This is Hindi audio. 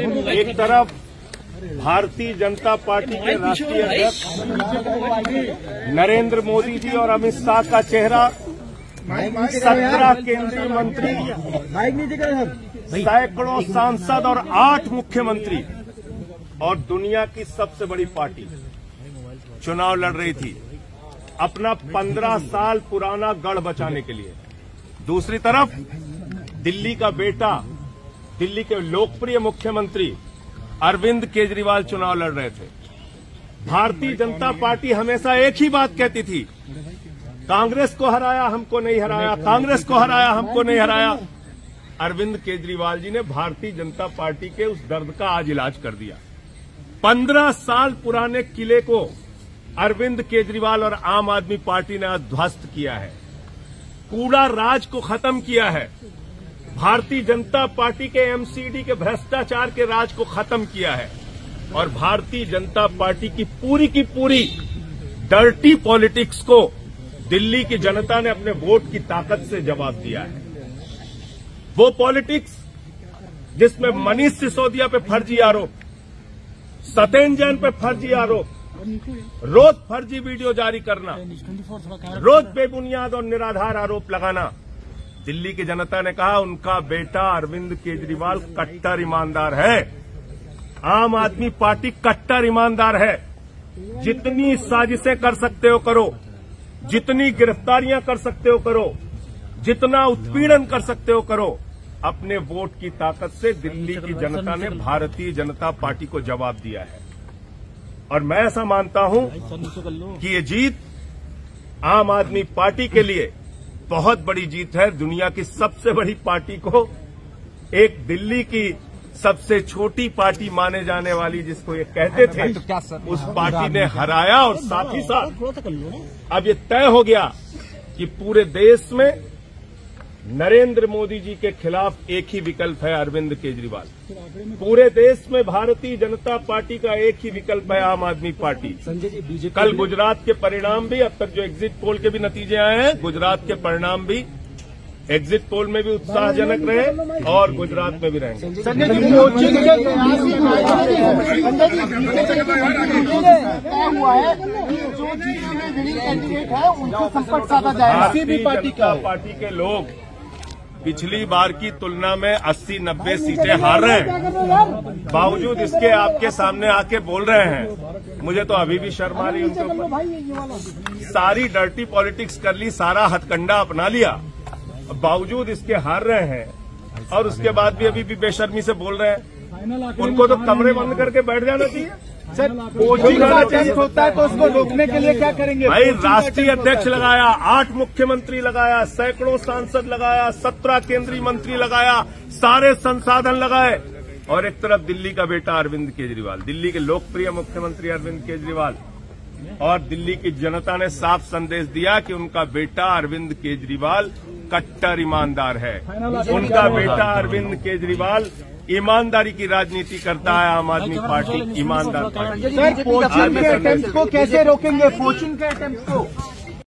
एक तरफ भारतीय जनता पार्टी के राष्ट्रीय अध्यक्ष नरेंद्र मोदी जी और अमित शाह का चेहरा, 17 केंद्रीय मंत्री, सैकड़ों सांसद और 8 मुख्यमंत्री और दुनिया की सबसे बड़ी पार्टी चुनाव लड़ रही थी अपना 15 साल पुराना गढ़ बचाने के लिए। दूसरी तरफ दिल्ली का बेटा, दिल्ली के लोकप्रिय मुख्यमंत्री अरविंद केजरीवाल चुनाव लड़ रहे थे। भारतीय जनता पार्टी हमेशा एक ही बात कहती थी, कांग्रेस को हराया हमको नहीं हराया, कांग्रेस को हराया हमको नहीं हराया। अरविंद केजरीवाल जी ने भारतीय जनता पार्टी के उस दर्द का आज इलाज कर दिया। 15 साल पुराने किले को अरविंद केजरीवाल और आम आदमी पार्टी ने आज ध्वस्त किया है, कूड़ा राज को खत्म किया है, भारतीय जनता पार्टी के एमसीडी के भ्रष्टाचार के राज को खत्म किया है और भारतीय जनता पार्टी की पूरी डर्टी पॉलिटिक्स को दिल्ली की जनता ने अपने वोट की ताकत से जवाब दिया है। वो पॉलिटिक्स जिसमें मनीष सिसोदिया पे फर्जी आरोप, सत्येंद्र जैन पे फर्जी आरोप, रोज फर्जी वीडियो जारी करना, रोज बेबुनियाद और निराधार आरोप लगाना, दिल्ली की जनता ने कहा उनका बेटा अरविंद केजरीवाल कट्टर ईमानदार है, आम आदमी पार्टी कट्टर ईमानदार है। जितनी साजिशें कर सकते हो करो, जितनी गिरफ्तारियां कर सकते हो करो, जितना उत्पीड़न कर सकते हो करो, अपने वोट की ताकत से दिल्ली की जनता ने भारतीय जनता पार्टी को जवाब दिया है। और मैं ऐसा मानता हूं कि ये जीत आम आदमी पार्टी के लिए बहुत बड़ी जीत है। दुनिया की सबसे बड़ी पार्टी को एक दिल्ली की सबसे छोटी पार्टी माने जाने वाली, जिसको ये कहते थे, उस पार्टी ने हराया। और साथ ही साथ अब ये तय हो गया कि पूरे देश में नरेंद्र मोदी जी के खिलाफ एक ही विकल्प है, अरविंद केजरीवाल। पूरे देश में भारतीय जनता पार्टी का एक ही विकल्प है, आम आदमी पार्टी। कल गुजरात के परिणाम भी, अब तक जो एग्जिट पोल के भी नतीजे आए हैं, गुजरात के परिणाम भी एग्जिट पोल में भी उत्साहजनक रहे और गुजरात में भी रहेंगे। भारतीय जनता पार्टी के लोग पिछली बार की तुलना में 80-90 सीटें हार रहे हैं, बावजूद इसके आपके सामने आके बोल रहे हैं। मुझे तो अभी भी शर्म आ रही है उनके ऊपर। सारी डर्टी पॉलिटिक्स कर ली, सारा हथकंडा अपना लिया, बावजूद इसके हार रहे हैं और उसके बाद भी अभी भी बेशर्मी से बोल रहे हैं। उनको तो कमरे बंद करके बैठ जाना चाहिए। सर, कोचिंग अटेम्प्ट होता है तो उसको रोकने के लिए क्या करेंगे? भाई, राष्ट्रीय अध्यक्ष लगाया, 8 मुख्यमंत्री लगाया, सैकड़ों सांसद लगाया, 17 केंद्रीय मंत्री लगाया, सारे संसाधन लगाए, और एक तरफ दिल्ली का बेटा अरविंद केजरीवाल, दिल्ली के लोकप्रिय मुख्यमंत्री अरविंद केजरीवाल। और दिल्ली की जनता ने साफ संदेश दिया कि उनका बेटा अरविंद केजरीवाल कट्टर ईमानदार है, उनका बेटा अरविंद केजरीवाल ईमानदारी की राजनीति करता है। आम आदमी पार्टी ईमानदार पार्टी। सर, पोचिंग के अटेम्प्ट को कैसे रोकेंगे? पोचिंग के अटेम्प्ट को